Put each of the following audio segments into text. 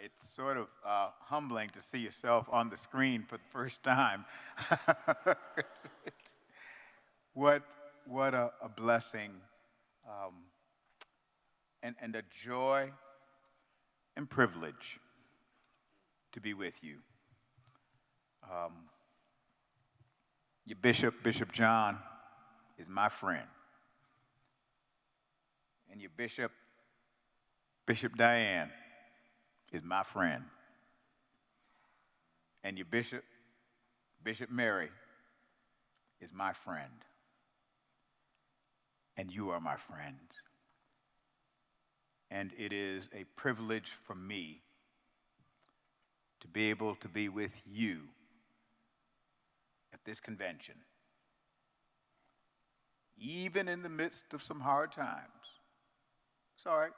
It's sort of humbling to see yourself on the screen for the first time. What a blessing, and a joy and privilege to be with you. Your Bishop John, is my friend. And your Bishop Diane, is my friend. And your Bishop Mary, is my friend. And you are my friends. And it is a privilege for me to be able to be with you at this convention, even in the midst of some hard times. It's all right.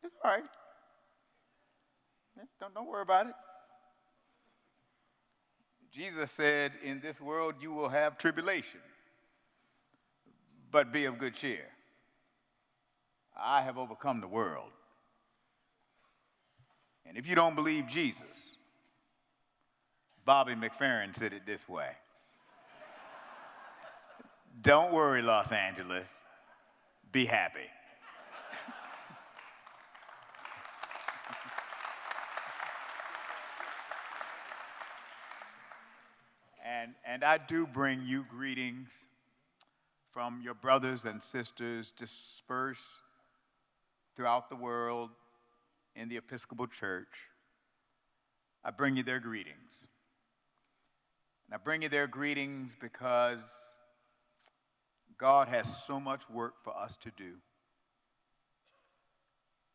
It's all right. Don't worry about it. Jesus said, in this world you will have tribulation, but be of good cheer. I have overcome the world. And if you don't believe Jesus, Bobby McFerrin said it this way: don't worry, Los Angeles, be happy. And I do bring you greetings from your brothers and sisters dispersed throughout the world in the Episcopal Church. I bring you their greetings. And I bring you their greetings because God has so much work for us to do.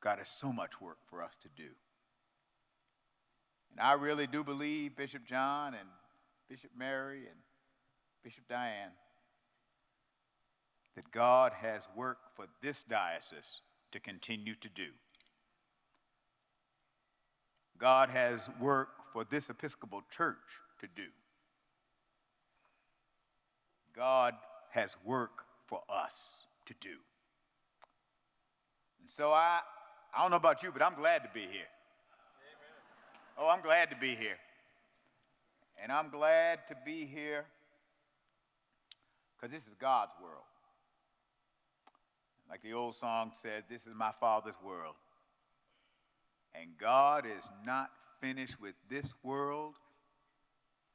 God has so much work for us to do. And I really do believe Bishop John and Bishop Mary and Bishop Diane, that God has work for this diocese to continue to do. God has work for this Episcopal Church to do. God has work for us to do. And so I don't know about you, but I'm glad to be here. Amen. Oh, I'm glad to be here. And I'm glad to be here because this is God's world. Like the old song said, this is my Father's world. And God is not finished with this world,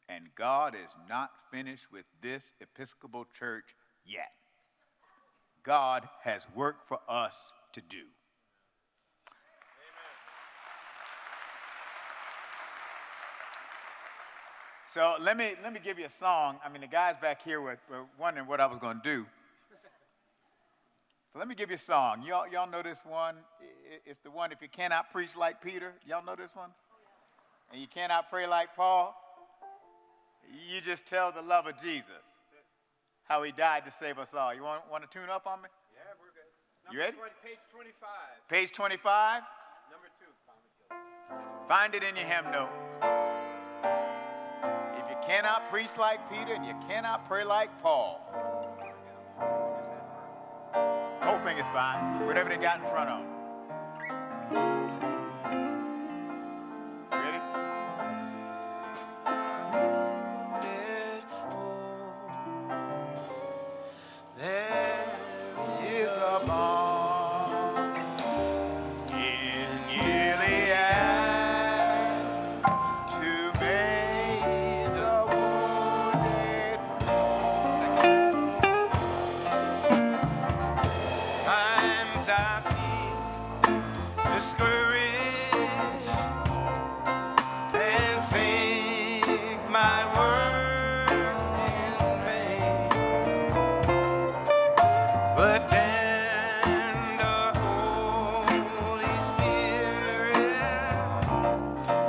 and God is not finished with this Episcopal Church yet. God has work for us to do. So let me give you a song. I mean, the guys back here were wondering what I was going to do. So let me give you a song. Y'all know this one? It's the one, if you cannot preach like Peter. Y'all know this one? And you cannot pray like Paul. You just tell the love of Jesus, how he died to save us all. You want to tune up on me? Yeah, we're good. You ready? Page 25. Page 25. Number 2. Find it in your hymn note. If you cannot preach like Peter and you cannot pray like Paul. Whole thing is fine. Whatever they got in front of them. Ready? There is a balm in Gilead to make the wounded whole. Times I feel discouraged and think my words in vain. But then the Holy Spirit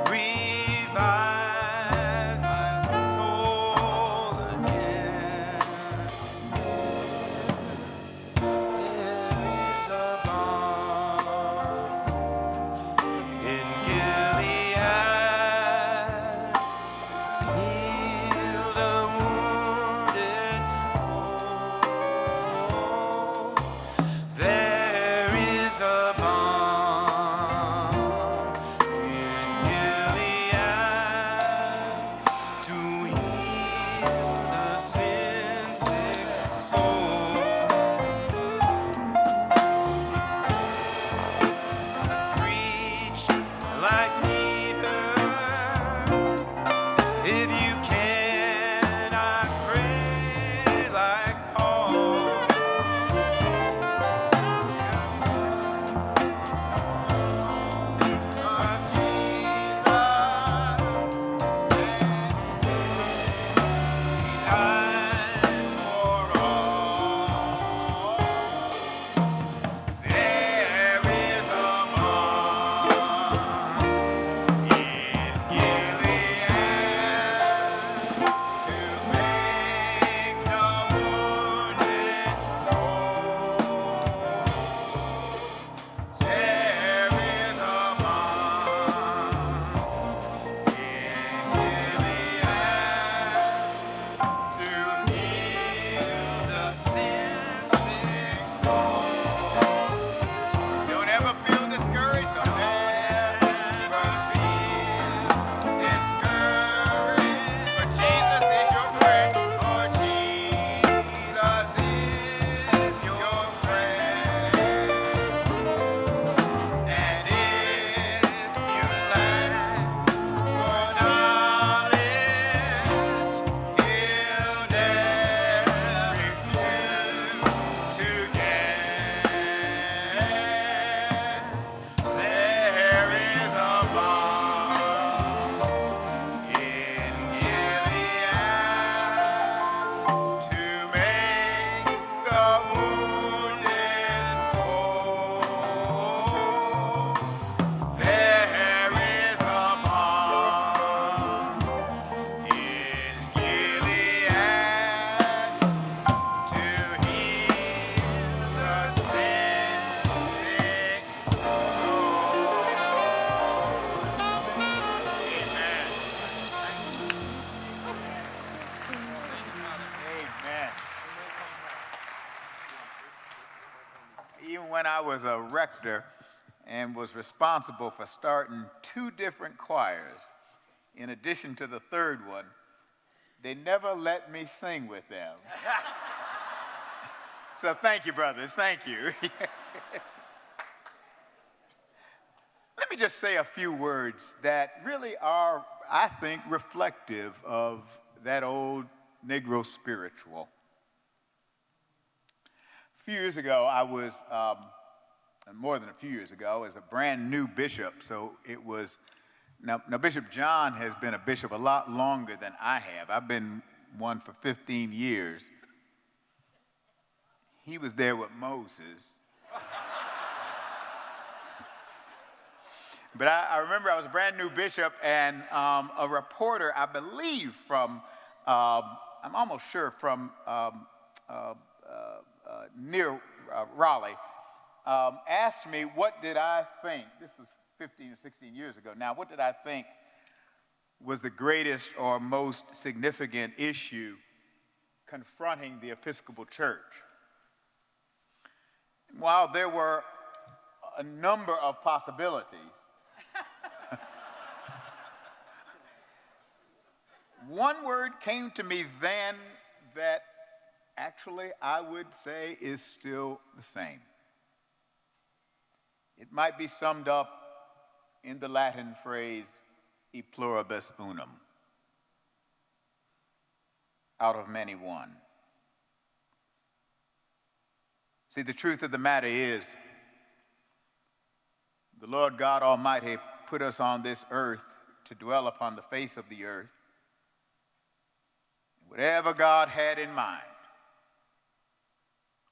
revives my soul again. There is a balm in Gilead, heal the wounded whole. There is a balm even when I was a rector and was responsible for starting 2 different choirs, in addition to the third one, they never let me sing with them. So thank you, brothers, thank you. Let me just say a few words that really are, I think, reflective of that old Negro spiritual. A few years ago, I was, more than a few years ago, as a brand new bishop, so it was, now Bishop John has been a bishop a lot longer than I have. I've been one for 15 years. He was there with Moses. But I remember I was a brand new bishop, and a reporter, I believe from, I'm almost sure from near Raleigh, asked me what did I think, this was 15 or 16 years ago now, what did I think was the greatest or most significant issue confronting the Episcopal Church? While there were a number of possibilities, one word came to me then that actually I would say is still the same. It might be summed up in the Latin phrase, e pluribus unum, out of many one. See, the truth of the matter is, the Lord God Almighty put us on this earth to dwell upon the face of the earth. Whatever God had in mind,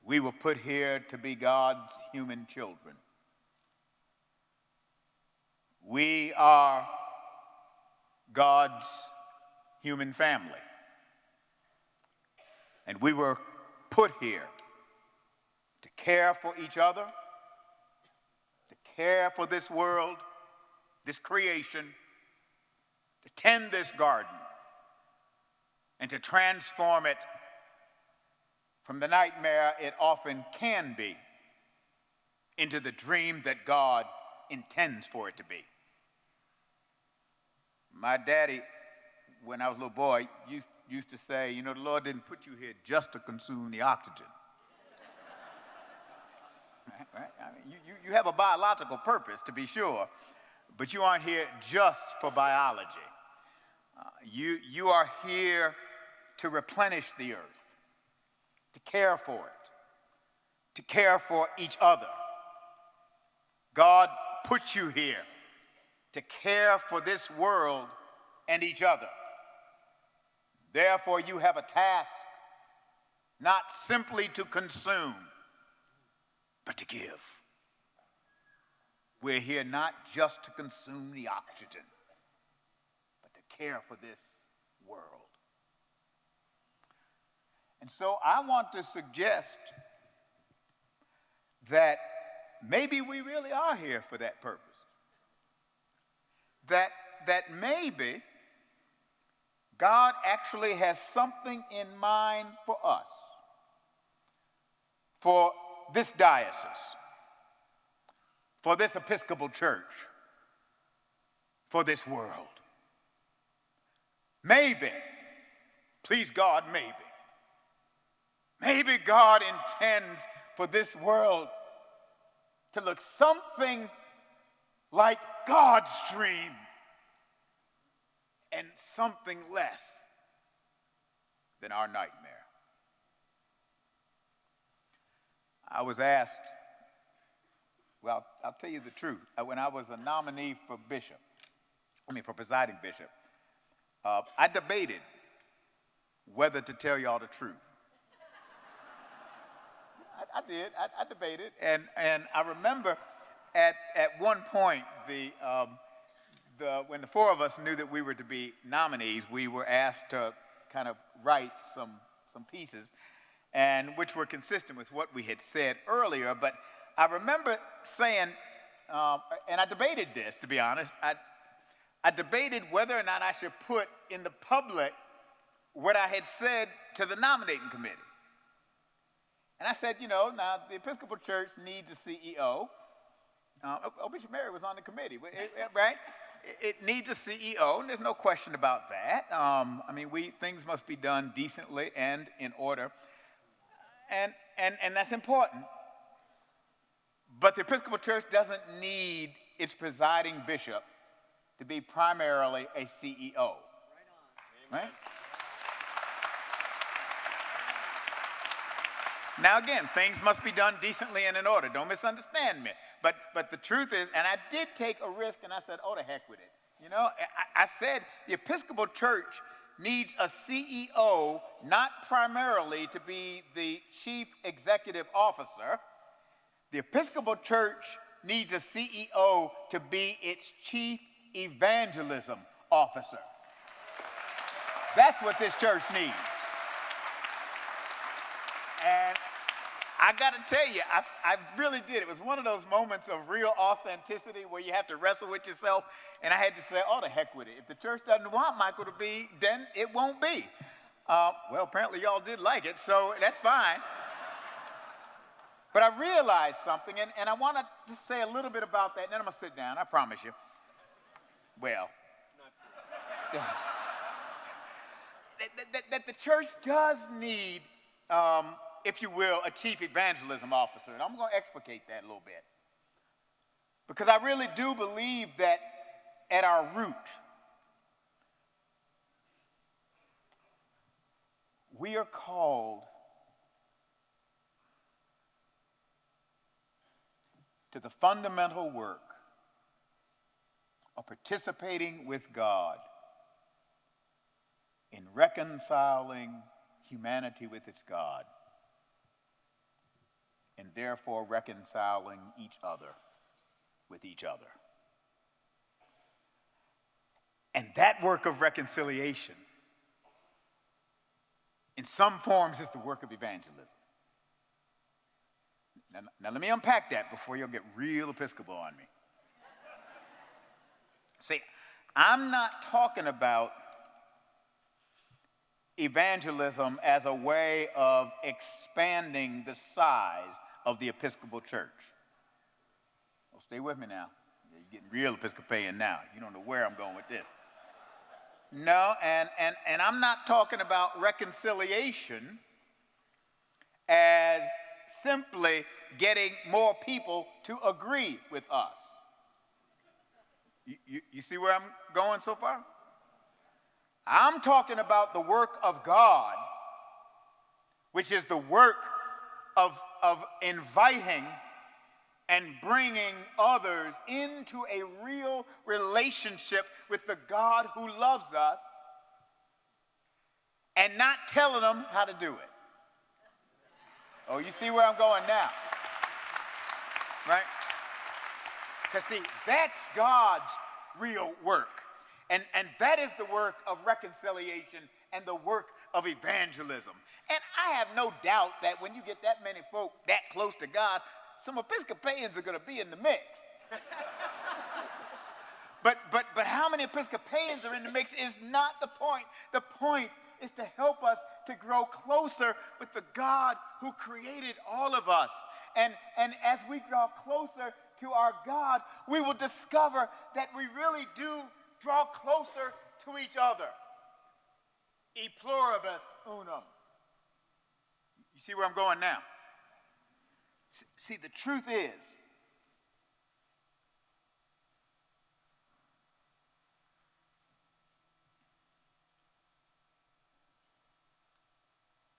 we were put here to be God's human children. We are God's human family. And we were put here to care for each other, to care for this world, this creation, to tend this garden, and to transform it from the nightmare it often can be into the dream that God intends for it to be. My daddy, when I was a little boy, used to say, you know, the Lord didn't put you here just to consume the oxygen. Right? I mean, you have a biological purpose, to be sure, but you aren't here just for biology. You are here to replenish the earth, to care for it, to care for each other. God put you here to care for this world and each other. Therefore, you have a task not simply to consume, but to give. We're here not just to consume the oxygen, but to care for this world. And so I want to suggest that maybe we really are here for that purpose. That maybe God actually has something in mind for us, for this diocese, for this Episcopal Church, for this world. Maybe, please God, maybe God intends for this world to look something like God's dream and something less than our nightmare. I was asked, well, I'll tell you the truth. When I was a nominee for presiding bishop, I debated whether to tell y'all the truth. I did. I debated, and I remember at one point when the 4 of us knew that we were to be nominees, we were asked to kind of write some pieces, and which were consistent with what we had said earlier. But I remember saying, and I debated this, to be honest. I debated whether or not I should put in the public what I had said to the nominating committee. And I said, now the Episcopal Church needs a CEO. Bishop Mary was on the committee, right? It needs a CEO, and there's no question about that. Things must be done decently and in order, and that's important. But the Episcopal Church doesn't need its presiding bishop to be primarily a CEO, right? Now again, things must be done decently and in order. Don't misunderstand me. But the truth is, and I did take a risk, and I said, oh, the heck with it. I said the Episcopal Church needs a CEO, not primarily to be the chief executive officer. The Episcopal Church needs a CEO to be its chief evangelism officer. That's what this church needs. And I got to tell you, I really did. It was one of those moments of real authenticity where you have to wrestle with yourself. And I had to say, oh, the heck with it. If the church doesn't want Michael to be, then it won't be. Well, apparently y'all did like it, so that's fine. But I realized something, and I want to just say a little bit about that, and then I'm going to sit down, I promise you. Well, that the church does need, if you will, a chief evangelism officer. And I'm going to explicate that a little bit. Because I really do believe that at our root, we are called to the fundamental work of participating with God in reconciling humanity with its God, and therefore reconciling each other with each other. And that work of reconciliation, in some forms, is the work of evangelism. Now let me unpack that before you'll get real Episcopal on me. See, I'm not talking about evangelism as a way of expanding the size of the Episcopal Church. Well, stay with me now. You're getting real Episcopalian now. You don't know where I'm going with this. No, and I'm not talking about reconciliation as simply getting more people to agree with us. You see where I'm going so far? I'm talking about the work of God, which is the work of inviting and bringing others into a real relationship with the God who loves us, and not telling them how to do it. Oh, you see where I'm going now? Right? Because see, that's God's real work. And that is the work of reconciliation and the work of evangelism. And I have no doubt that when you get that many folk that close to God, some Episcopalians are going to be in the mix. But how many Episcopalians are in the mix is not the point. The point is to help us to grow closer with the God who created all of us. And as we draw closer to our God, we will discover that we really do draw closer to each other. E pluribus unum. You see where I'm going now? See, the truth is,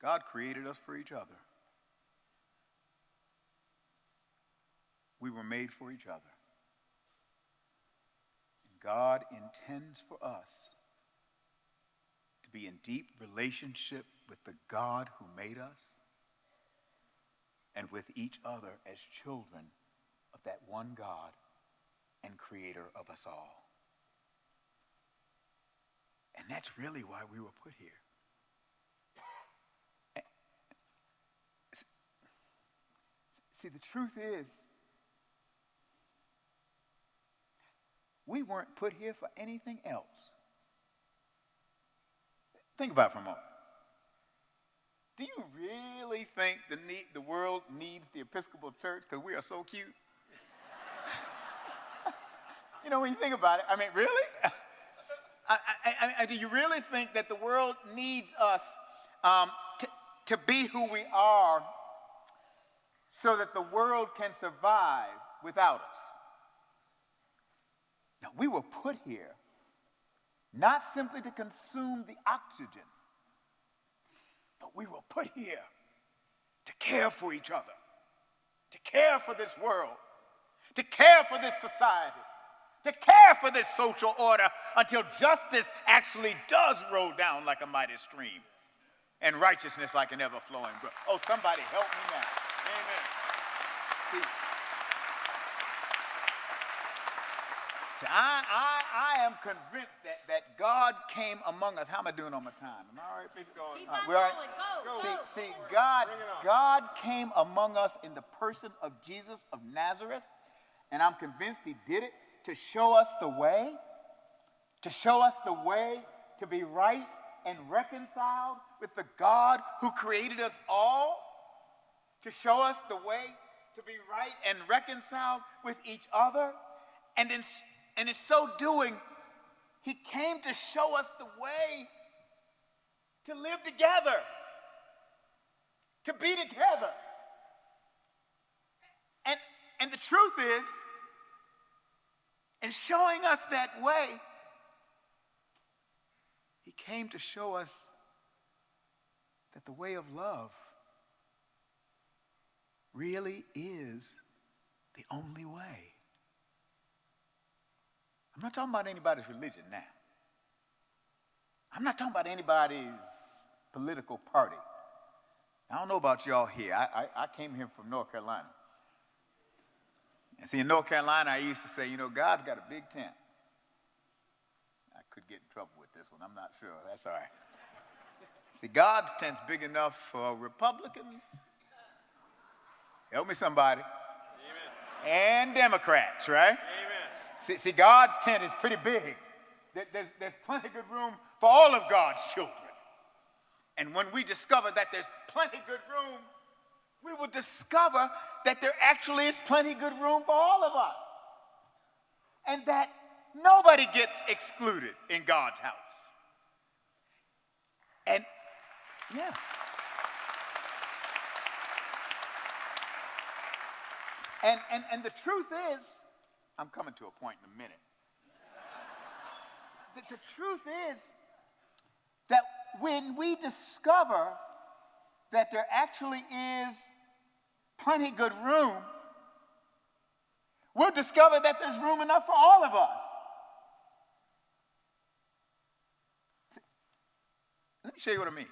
God created us for each other. We were made for each other. And God intends for us to be in deep relationship with the God who made us and with each other as children of that one God and creator of us all. And that's really why we were put here. See, the truth is, we weren't put here for anything else. Think about it for a moment. do you really think the world needs the Episcopal Church because we are so cute? You know, when you think about it, I mean, really? Do you really think that the world needs us to be who we are so that the world can survive without us? Now, we were put here not simply to consume the oxygen, but we were put here to care for each other, to care for this world, to care for this society, to care for this social order until justice actually does roll down like a mighty stream and righteousness like an ever-flowing brook. Oh, somebody help me now. Amen. See, I am convinced that God came among us. How am I doing on my time? Am I all right, Bishop? Keep on going. Go. See, God came among us in the person of Jesus of Nazareth, and I'm convinced he did it to show us the way, to be right and reconciled with the God who created us all, to show us the way to be right and reconciled with each other. And in so doing, he came to show us the way to live together, to be together. And the truth is, in showing us that way, he came to show us that the way of love really is the only way. I'm not talking about anybody's religion now. I'm not talking about anybody's political party. I don't know about y'all here. I came here from North Carolina. And see, in North Carolina, I used to say, you know, God's got a big tent. I could get in trouble with this one. I'm not sure. That's all right. See, God's tent's big enough for Republicans. Help me, somebody. Amen. And Democrats, right? Amen. See, God's tent is pretty big. There's plenty of good room for all of God's children. And when we discover that there's plenty of good room, we will discover that there actually is plenty of good room for all of us. And that nobody gets excluded in God's house. And, yeah. And the truth is, I'm coming to a point in a minute. The truth is that when we discover that there actually is plenty good room, we'll discover that there's room enough for all of us. Let me show you what I mean.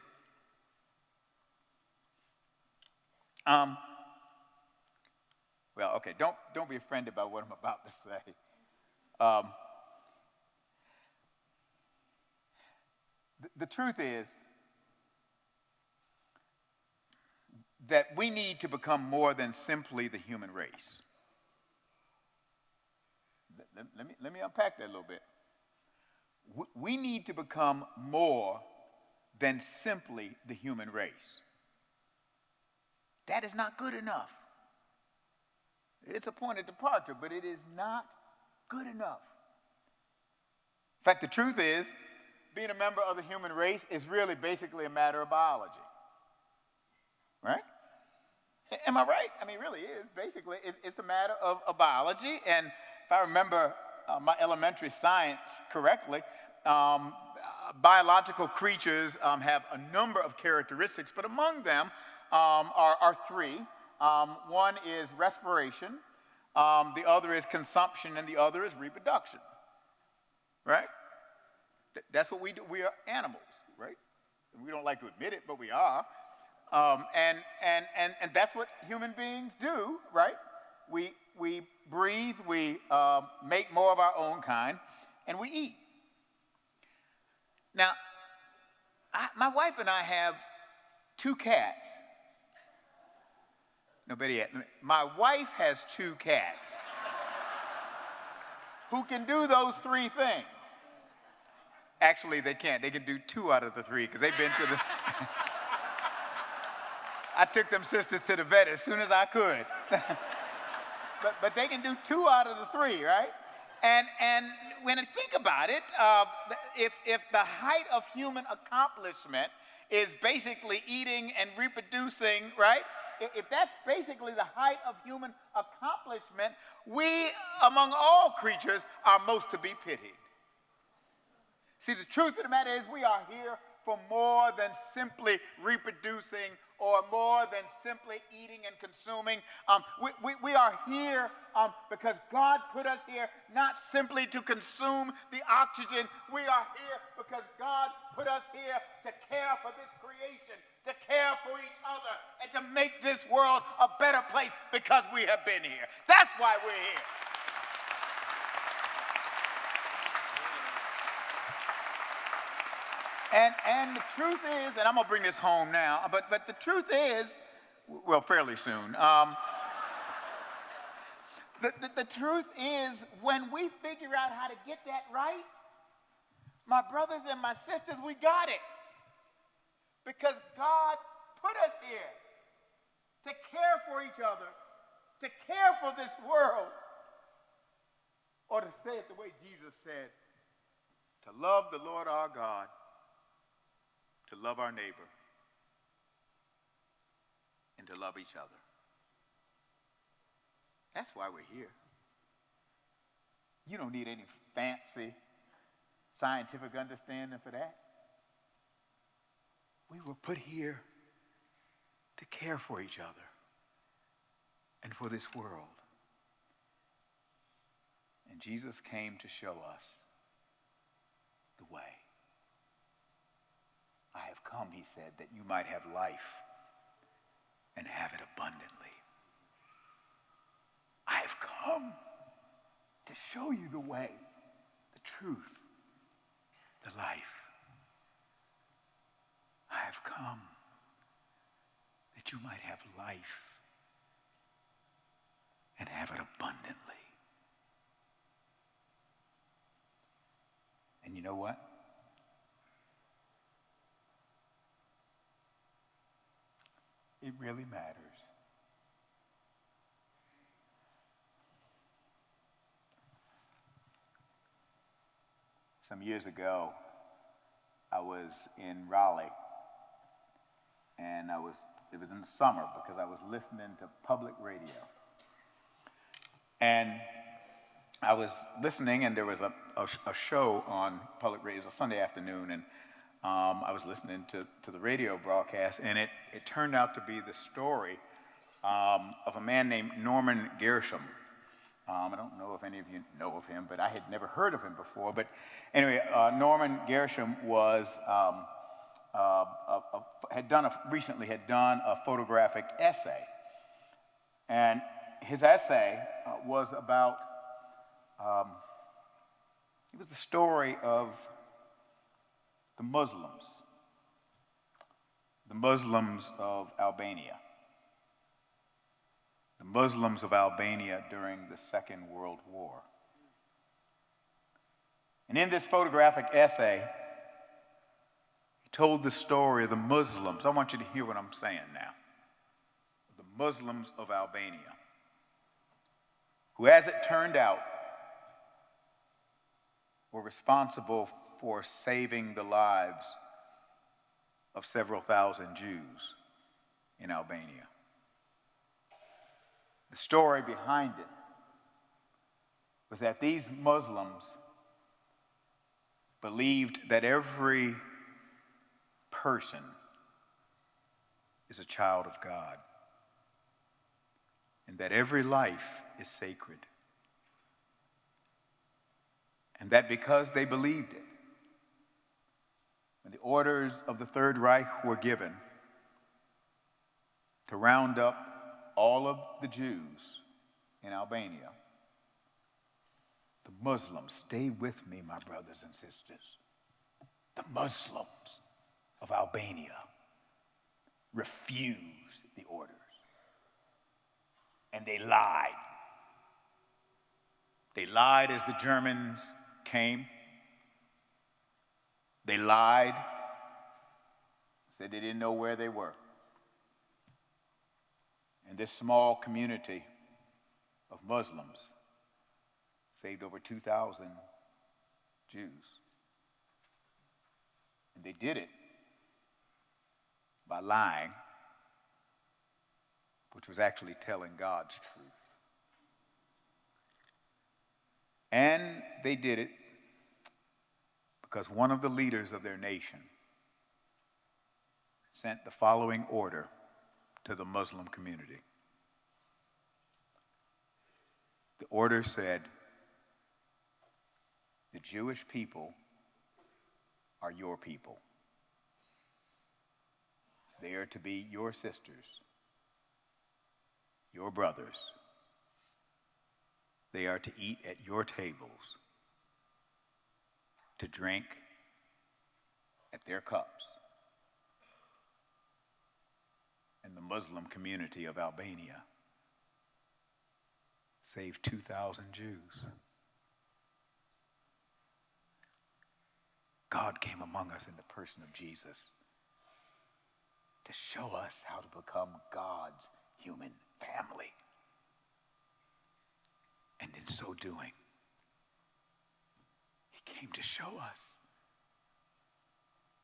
Well, okay, don't be offended by what I'm about to say. The truth is that we need to become more than simply the human race. Let me unpack that a little bit. We need to become more than simply the human race. That is not good enough. It's a point of departure, but it is not good enough. In fact, the truth is, being a member of the human race is really basically a matter of biology. Right? Am I right? I mean, it really is. Basically, it's a matter of biology. And if I remember my elementary science correctly, biological creatures have a number of characteristics, but among them are three. One is respiration, the other is consumption, and the other is reproduction. Right? That's what we do. We are animals, right? We don't like to admit it, but we are. And that's what human beings do, right? We breathe, we make more of our own kind, and we eat. Now, my wife and I have 2 cats. No, better yet, my wife has 2 cats who can do those 3 things. Actually, they can't. They can do 2 out of the 3 because they've been to the... I took them sisters to the vet as soon as I could. but they can do 2 out of the 3, right? And when I think about it, if the height of human accomplishment is basically eating and reproducing, right? If that's basically the height of human accomplishment, we, among all creatures, are most to be pitied. See, the truth of the matter is we are here for more than simply reproducing or more than simply eating and consuming. We are here because God put us here not simply to consume the oxygen. We are here because God put us here to care for this creation, to care for each other, and to make this world a better place because we have been here. That's why we're here. And the truth is, and I'm going to bring this home now, but the truth is, well, fairly soon. The truth is, when we figure out how to get that right, my brothers and my sisters, we got it. Because God put us here to care for each other, to care for this world, or to say it the way Jesus said, to love the Lord our God, to love our neighbor, and to love each other. That's why we're here. You don't need any fancy scientific understanding for that. We were put here to care for each other and for this world. And Jesus came to show us the way. I have come, he said, that you might have life and have it abundantly. I have come to show you the way, the truth, the life. I have come that you might have life and have it abundantly. And you know what? It really matters. Some years ago, I was in Raleigh, and it was in the summer because I was listening to public radio. And I was listening, and there was a show on public radio. It was a Sunday afternoon, and I was listening to the radio broadcast, and it turned out to be the story of a man named Norman Gershom. I don't know if any of you know of him, but I had never heard of him before. But anyway, Norman Gershom was recently had done a photographic essay, and his essay was about it was the story of the Muslims of Albania. The Muslims of Albania during the Second World War. And in this photographic essay, he told the story of the Muslims. I want you to hear what I'm saying now. The Muslims of Albania, who, as it turned out, were responsible for saving the lives of several thousand Jews in Albania. The story behind it was that these Muslims believed that every person is a child of God, and that every life is sacred. And that because they believed it, when the orders of the Third Reich were given to round up all of the Jews in Albania, the Muslims, stay with me, my brothers and sisters, the Muslims of Albania refused the orders. And they lied. They lied as the Germans came. They lied, said they didn't know where they were. And this small community of Muslims saved over 2,000 Jews. And they did it by lying, which was actually telling God's truth. And they did it because one of the leaders of their nation sent the following order to the Muslim community. The order said, the Jewish people are your people. They are to be your sisters, your brothers. They are to eat at your tables, to drink at their cups. And the Muslim community of Albania saved 2,000 Jews. God came among us in the person of Jesus to show us how to become God's human family. And in so doing, he came to show us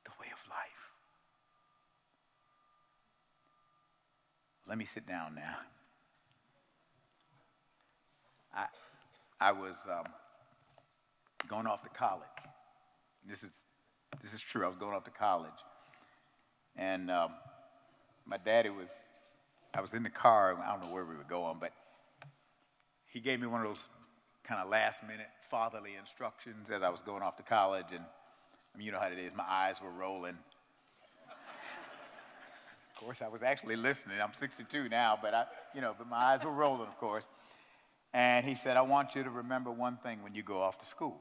the way of life. Let me sit down now. I was going off to college. This is true. I was going off to college. And my daddy I was in the car. I don't know where we were going, but he gave me one of those kind of last-minute fatherly instructions as I was going off to college. And I mean, you know how it is. My eyes were rolling. Of course, I was actually listening. I'm 62 now, but my eyes were rolling, of course. And he said, I want you to remember one thing when you go off to school.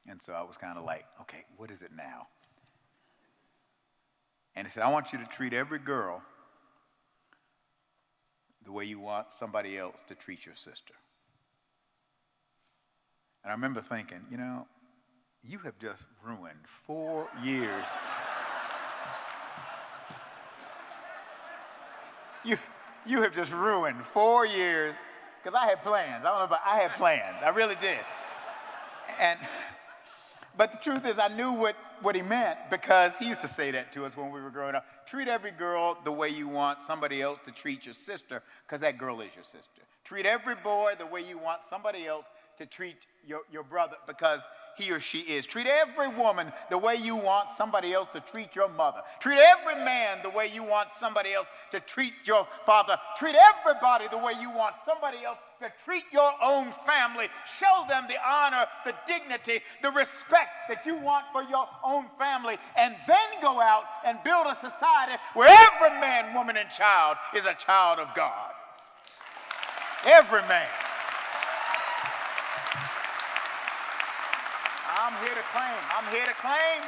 And so I was kind of like, okay, what is it now? And he said, I want you to treat every girl the way you want somebody else to treat your sister. And I remember thinking, you have just ruined 4 years. You have just ruined 4 years, because I had plans. I don't know about, I had plans. I really did. But the truth is, I knew what he meant, because he used to say that to us when we were growing up. Treat every girl the way you want somebody else to treat your sister, because that girl is your sister. Treat every boy the way you want somebody else to treat your brother, because he or she is. Treat every woman the way you want somebody else to treat your mother. Treat every man the way you want somebody else to treat your father. Treat everybody the way you want somebody else to treat your own family. Show them the honor, the dignity, the respect that you want for your own family. And then go out and build a society where every man, woman, and child is a child of God. Every man. I'm here to claim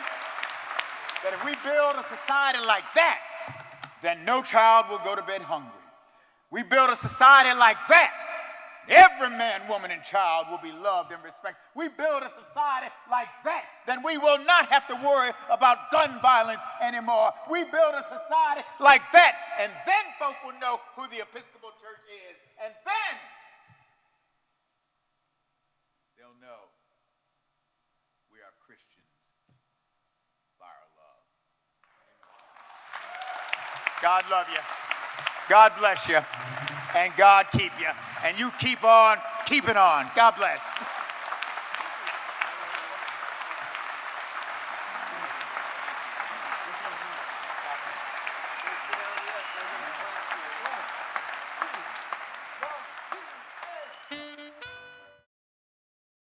that if we build a society like that, then no child will go to bed hungry. We build a society like that, every man, woman, and child will be loved and respected. We build a society like that, then we will not have to worry about gun violence anymore. We build a society like that, and then folk will know who the Episcopal Church is, and then they'll know we are Christians by our love. God love you. God bless you. And God keep you. And you keep on keeping on. God bless.